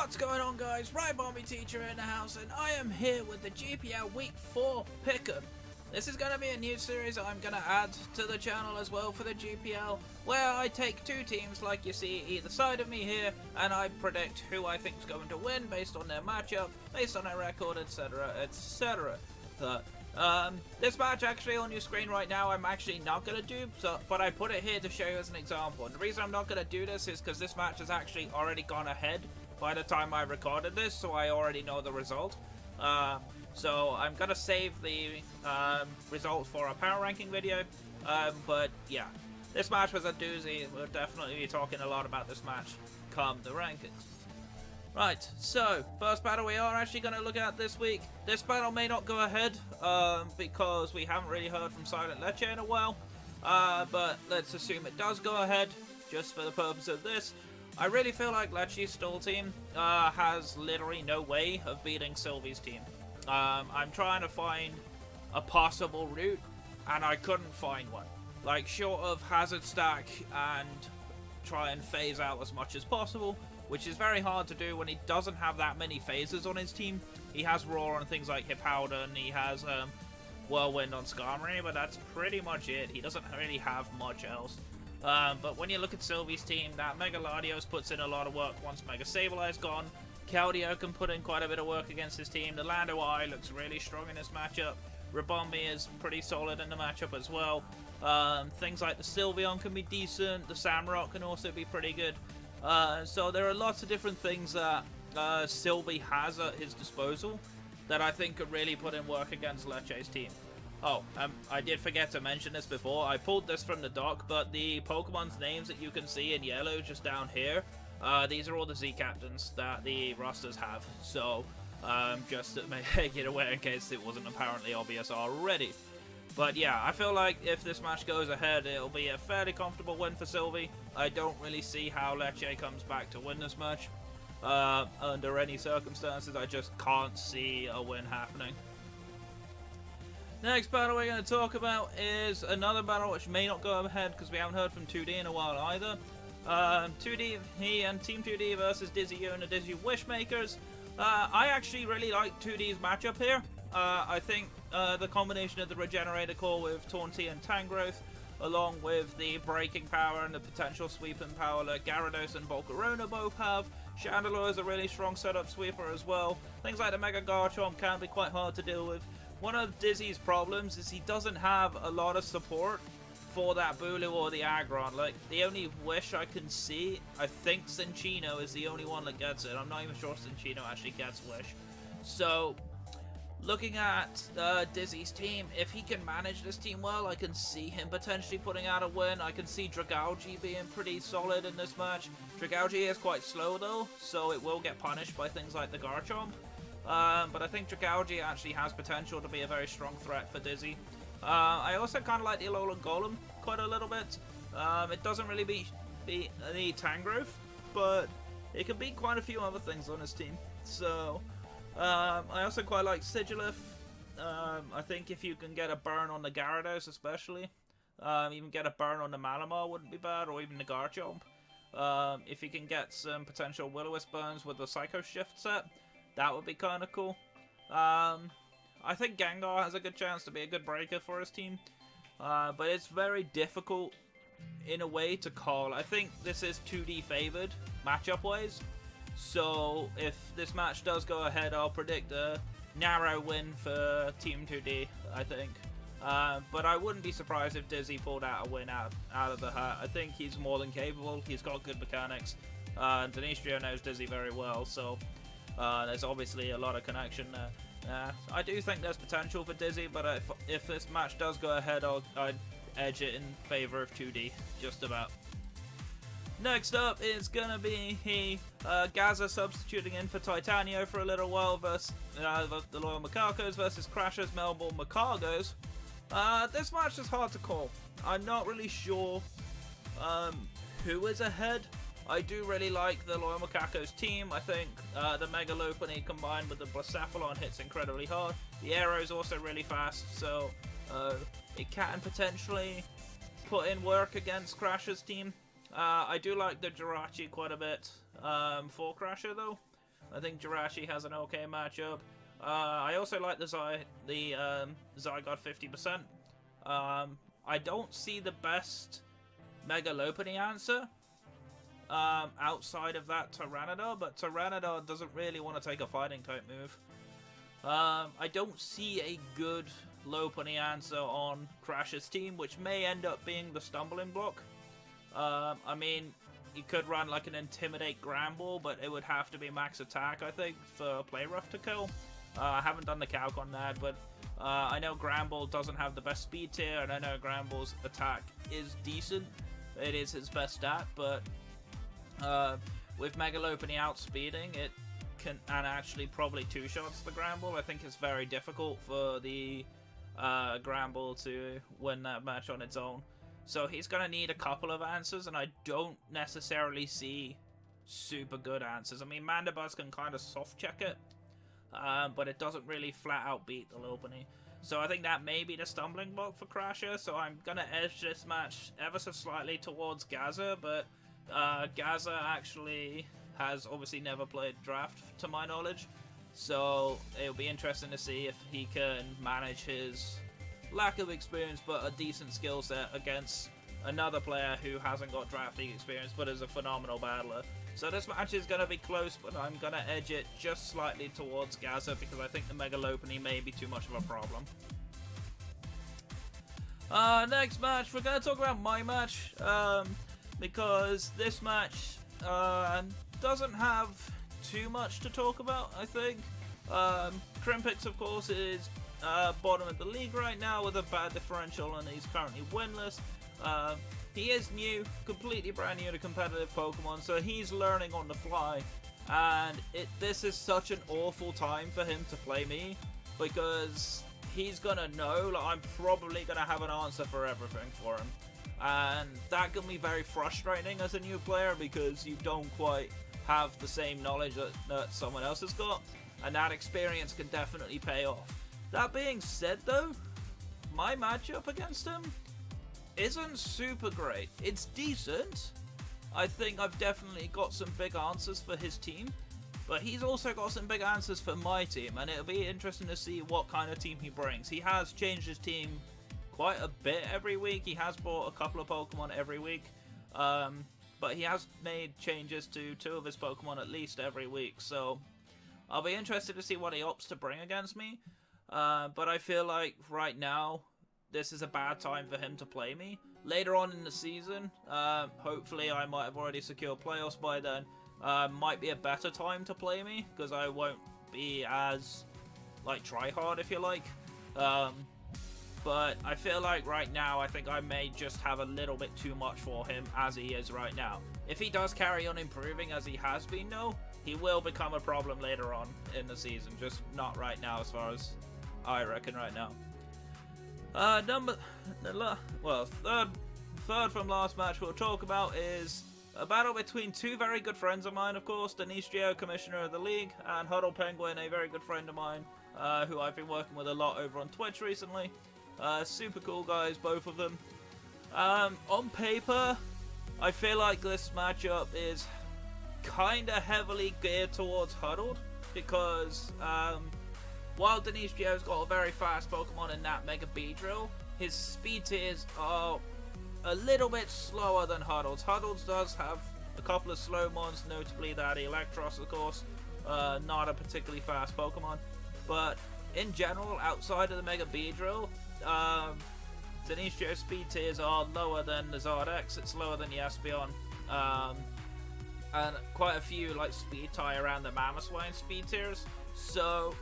What's going on, guys? Right, Bomby Teacher in the house, and I am here with the GPL Week 4 Pickem. This is going to be a new series I'm going to add to the channel as well for the GPL, where I take two teams like you see either side of me here, and I predict who I think is going to win based on their matchup, based on their record, etc, etc. This match actually on your screen right now I'm actually not going to do, but I put it here to show you as an example. And the reason I'm not going to do this is because this match has actually already gone ahead by the time I recorded this, so I already know the result. So I'm going to save the results for a power ranking video, but yeah, this match was a doozy. We'll definitely be talking a lot about this match come the rankings. Right, so, first battle we are actually going to look at this week. This battle may not go ahead, because we haven't really heard from Silent Leche in a while. But let's assume it does go ahead, just for the purpose of this. I really feel like Leche's stall team has literally no way of beating Sylvie's team. I'm trying to find a possible route, and I couldn't find one. Like, short of Hazard Stack and try and phase out as much as possible, which is very hard to do when he doesn't have that many phases on his team. He has Roar on things like Hip Powder, and he has Whirlwind on Skarmory, but that's pretty much it. He doesn't really have much else. But when you look at Sylvie's team, that Mega Latios puts in a lot of work once Mega Sableye's gone. Keldeo can put in quite a bit of work against his team. The Lando Eye looks really strong in this matchup. Rabombi is pretty solid in the matchup as well. Things like the Sylveon can be decent. The Samrock can also be pretty good. So there are lots of different things that Sylvie has at his disposal that I think could really put in work against Leche's team. Oh, I did forget to mention this before. I pulled this from the doc, but the Pokemon's names that you can see in yellow just down here, these are all the Z captains that the rosters have. So, just to make it aware in case it wasn't apparently obvious already. But yeah, I feel like if this match goes ahead, it'll be a fairly comfortable win for Sylvie. I don't really see how Leche comes back to win this match. Under any circumstances, I just can't see a win happening. Next battle we're going to talk about is another battle which may not go ahead because we haven't heard from 2D in a while either. 2D, he and Team 2D versus Dizzy U and the Dizzy Wishmakers. I actually really like 2D's matchup here. I think the combination of the Regenerator Core with Taunty and Tangrowth, along with the breaking power and the potential sweeping power that Gyarados and Volcarona both have. Chandelure is a really strong setup sweeper as well. Things like the Mega Garchomp can be quite hard to deal with. One of Dizzy's problems is he doesn't have a lot of support for that Bulu or the Aggron. Like, the only Wish I can see, I think Cinccino is the only one that gets it. I'm not even sure Cinccino actually gets Wish. So, looking at Dizzy's team, if he can manage this team well, I can see him potentially putting out a win. I can see Dragalge being pretty solid in this match. Dragalge is quite slow though, so it will get punished by things like the Garchomp. But I think Dragalge actually has potential to be a very strong threat for Dizzy. I also kind of like the Alolan Golem quite a little bit. It doesn't really beat the Tangrowth, but it can beat quite a few other things on his team. So, I also quite like Sigilyph. I think if you can get a burn on the Gyarados especially, even get a burn on the Malamar wouldn't be bad, or even the Garchomp. If you can get some potential Will-O-Wisp burns with the Psycho Shift set, that would be kind of cool. I think Gengar has a good chance to be a good breaker for his team, but it's very difficult in a way to call. I think this is 2D favored matchup-wise. So, if this match does go ahead, I'll predict a narrow win for Team 2D, I think. But I wouldn't be surprised if Dizzy pulled out a win out of the hat. I think he's more than capable. He's got good mechanics. Denistrio knows Dizzy very well, so there's obviously a lot of connection there. I do think there's potential for Dizzy, but if this match does go ahead, I'd edge it in favor of 2D, just about. Next up is gonna be Gaza substituting in for Titanio for a little while versus the Loyal Macacos versus Crasher's Melbourne Macagos. This match is hard to call. I'm not really sure who is ahead. I do really like the Loyal Macacos team. I think the Mega Lopunny combined with the Blacephalon hits incredibly hard. The Aero is also really fast, so it can potentially put in work against Crasher's team. I do like the Jirachi quite a bit for Crasher though. I think Jirachi has an okay matchup. I also like the Zygarde 50%. I don't see the best Mega Lopunny answer outside of that Tyranitar, but Tyranitar doesn't really want to take a fighting type move. I don't see a good Lopunny answer on Crash's team, which may end up being the stumbling block. I mean, you could run like an Intimidate Gramble, but it would have to be max attack, I think, for Play Rough to kill. I haven't done the calc on that, but I know Gramble doesn't have the best speed tier, and I know Gramble's attack is decent. It is his best stat, but with Mega Lopunny outspeeding, it can, and actually probably two-shots the Gramble, I think it's very difficult for the Gramble to win that match on its own. So he's going to need a couple of answers, and I don't necessarily see super good answers. I mean, Mandibuzz can kind of soft-check it, but it doesn't really flat-out beat the Lopunny. So I think that may be the stumbling block for Crasher, so I'm going to edge this match ever so slightly towards Gaza, but Gaza actually has obviously never played Draft, to my knowledge, so it'll be interesting to see if he can manage his lack of experience but a decent skill set against another player who hasn't got drafting experience but is a phenomenal battler. So this match is going to be close, but I'm going to edge it just slightly towards Gaza because I think the Mega Lopunny may be too much of a problem. Next match, we're going to talk about my match, because this match doesn't have too much to talk about, I think. Krimpix, of course, is bottom of the league right now with a bad differential, and he's currently winless. He is new, completely brand new to competitive Pokemon, so he's learning on the fly, and this is such an awful time for him to play me, because he's gonna know, like, I'm probably gonna have an answer for everything for him, and that can be very frustrating as a new player, because you don't quite have the same knowledge that someone else has got, and that experience can definitely pay off. That being said, though, my matchup against him isn't super great. It's decent. I think I've definitely got some big answers for his team, but he's also got some big answers for my team, and it'll be interesting to see what kind of team he brings. He has changed his team quite a bit every week. He has bought a couple of Pokemon every week, but he has made changes to 2 of his Pokemon at least every week, so I'll be interested to see what he opts to bring against me. But I feel like right now, this is a bad time for him to play me. Later on in the season, hopefully I might have already secured playoffs by then, might be a better time to play me, because I won't be as, like, try-hard, if you like. But I feel like right now, I think I may just have a little bit too much for him as he is right now. If he does carry on improving as he has been, though, he will become a problem later on in the season, just not right now as far as I reckon right now. Third from last match we'll talk about is a battle between 2 very good friends of mine, of course, Denise Gio, Commissioner of the League, and Huddle Penguin, a very good friend of mine, who I've been working with a lot over on Twitch recently. Super cool guys, both of them. On paper, I feel like this matchup is kinda heavily geared towards Huddled, because while Denise Gio's got a very fast Pokemon in that Mega Beedrill, his speed tiers are a little bit slower than Huddled's. Huddled's does have a couple of slow mons, notably that Electros, of course, not a particularly fast Pokemon. But in general, outside of the Mega Beedrill, Denise Gio's speed tiers are lower than the Zardex, it's lower than the Espeon, and quite a few like speed tie around the Mamoswine speed tiers. So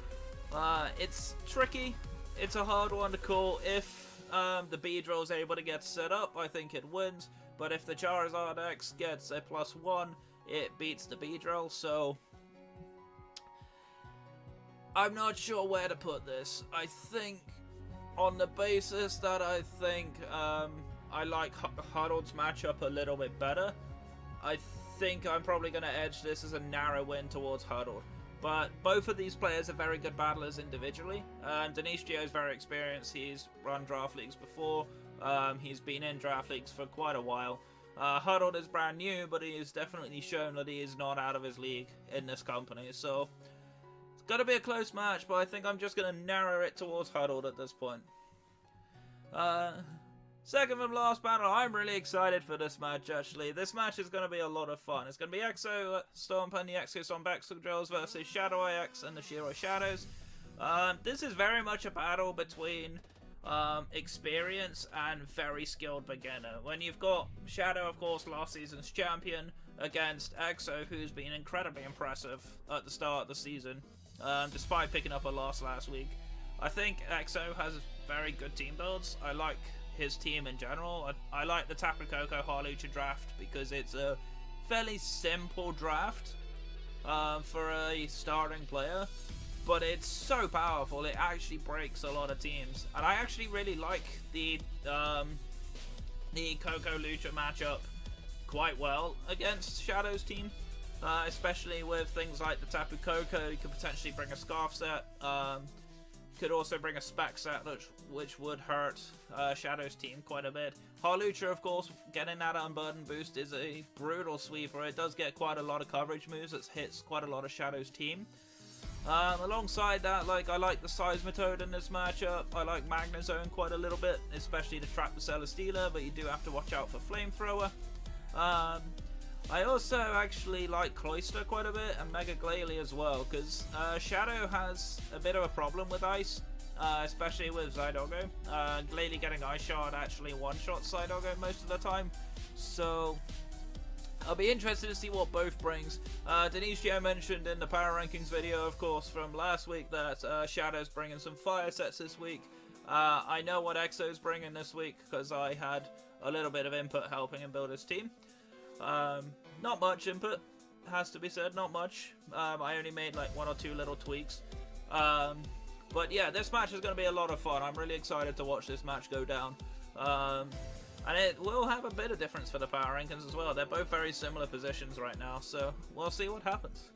it's tricky. It's a hard one to call. If the Beedrill is able to get set up, I think it wins. But if the Charizard X gets a +1, it beats the Beedrill. So I'm not sure where to put this. I think on the basis that I think I like Huddled's matchup a little bit better, I think I'm probably going to edge this as a narrow win towards Huddled. But both of these players are very good battlers individually. Denise Gio is very experienced. He's run draft leagues before. He's been in draft leagues for quite a while. Huddled is brand new, but he has definitely shown that he is not out of his league in this company. So it's going to be a close match, but I think I'm just going to narrow it towards Huddled at this point. Second from last battle, I'm really excited for this match, actually. This match is going to be a lot of fun. It's going to be Exo Stomp and the Exo Stomp Exo Drills versus Shadow IX and the Shiro Shadows. This is very much a battle between experience and very skilled beginner. When you've got Shadow, of course, last season's champion, against Exo, who's been incredibly impressive at the start of the season, despite picking up a loss last week. I think Exo has very good team builds. I like his team in general. I like the Tapu Koko Harlucha draft because it's a fairly simple draft for a starting player, but it's so powerful it actually breaks a lot of teams. And I actually really like the Koko Lucha matchup quite well against Shadow's team, especially with things like the Tapu Koko. You could potentially bring a Scarf set. Could also bring a spec set, which would hurt Shadow's team quite a bit. Harlucha, of course, getting that Unburden boost is a brutal sweeper. It does get quite a lot of coverage moves. It hits quite a lot of Shadow's team. Alongside that, I like the Seismitoad in this matchup. I like Magnezone quite a little bit, especially to trap the Celesteela, but you do have to watch out for Flamethrower. I also actually like Cloyster quite a bit, and Mega Glalie as well, because Shadow has a bit of a problem with Ice, especially with Zydogo. Glalie getting Ice Shard actually one-shots Zydogo most of the time, so I'll be interested to see what both brings. Denisio mentioned in the Power Rankings video, of course, from last week that Shadow's bringing some fire sets this week. I know what Exo's bringing this week, because I had a little bit of input helping him build his team. Not much input, has to be said, not much. I only made like one or two little tweaks. But yeah, this match is going to be a lot of fun. I'm really excited to watch this match go down. And it will have a bit of difference for the Power Rankings as well. They're both very similar positions right now, so we'll see what happens.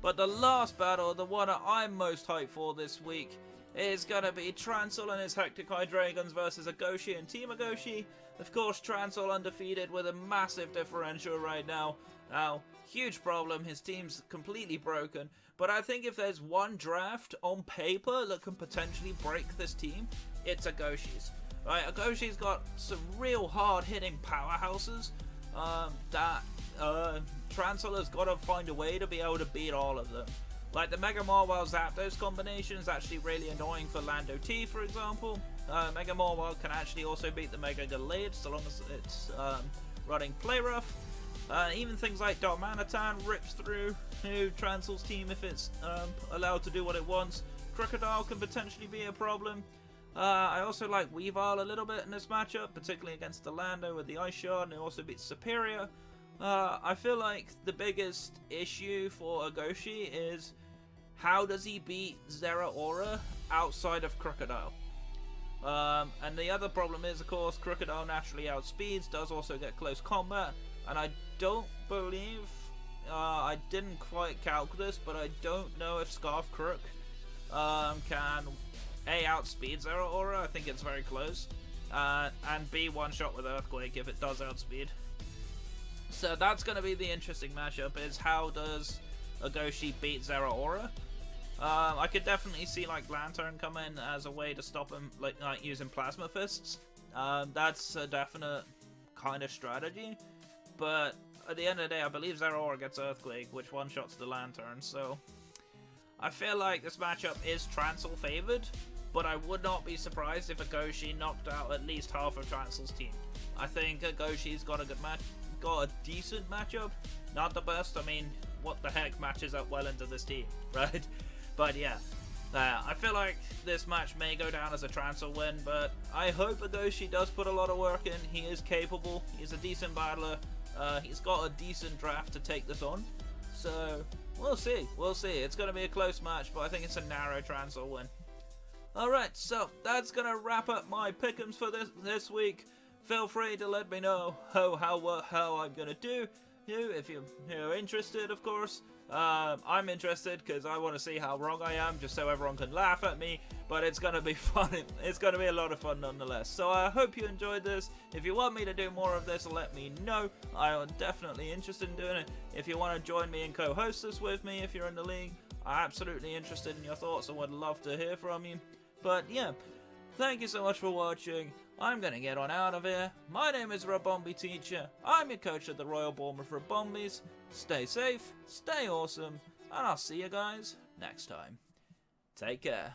But the last battle, the one I'm most hyped for this week, is going to be Transall and his Hectic Hydreigons versus Agoshi and Team Agoshi. Of course, Transall undefeated with a massive differential right now. Now, huge problem, his team's completely broken. But I think if there's one draft on paper that can potentially break this team, it's Agoshi's. Right, Agoshi's got some real hard-hitting powerhouses that Transall has got to find a way to be able to beat all of them. Like the Mega Mawile Zapdos combination is actually really annoying for Lando T, for example. Mega Mawile can actually also beat the Mega Gallade so long as it's running Play Rough. Even things like Darmanitan rips through Transall's team if it's allowed to do what it wants. Crocodile can potentially be a problem. I also like Weavile a little bit in this matchup, particularly against the Lando with the Ice Shard, and it also beats Superior. I feel like the biggest issue for Agoshi is how does he beat Zeraora outside of Crocodile? And the other problem is, of course, Crocodile naturally outspeeds, does also get close combat, and I don't believe, I didn't quite calc this, but I don't know if Scarf Crook can A, outspeed Zeraora, I think it's very close, and B, one-shot with Earthquake if it does outspeed. So that's going to be the interesting matchup, is how does Agoshi beat Zeraora? I could definitely see like Lantern come in as a way to stop him, like using Plasma Fists. That's a definite kind of strategy, but at the end of the day, I believe Zeraora gets Earthquake, which one-shots the Lantern, so I feel like this matchup is Transall favored, but I would not be surprised if Agoshi knocked out at least half of Transall's team. I think Agoshi's got a good match. Got a decent matchup, not the best. I mean, what the heck matches up well into this team, right? But yeah, I feel like this match may go down as a Transall win, but I hope Agoshi does put a lot of work in. He is capable, he's a decent battler, he's got a decent draft to take this on, so we'll see, It's going to be a close match, but I think it's a narrow Transall win. Alright, so that's going to wrap up my pickems for this week. Feel free to let me know how I'm going to do, if you're interested, of course. I'm interested because I want to see how wrong I am, just so everyone can laugh at me. But it's going to be fun. It's going to be a lot of fun nonetheless. So I hope you enjoyed this. If you want me to do more of this, let me know. I am definitely interested in doing it. If you want to join me and co-host this with me, if you're in the league, I'm absolutely interested in your thoughts and would love to hear from you. But yeah, thank you so much for watching. I'm going to get on out of here. My name is Rabombi Teacher. I'm your coach at the Royal Bournemouth Rabombis. Stay safe, stay awesome, and I'll see you guys next time. Take care.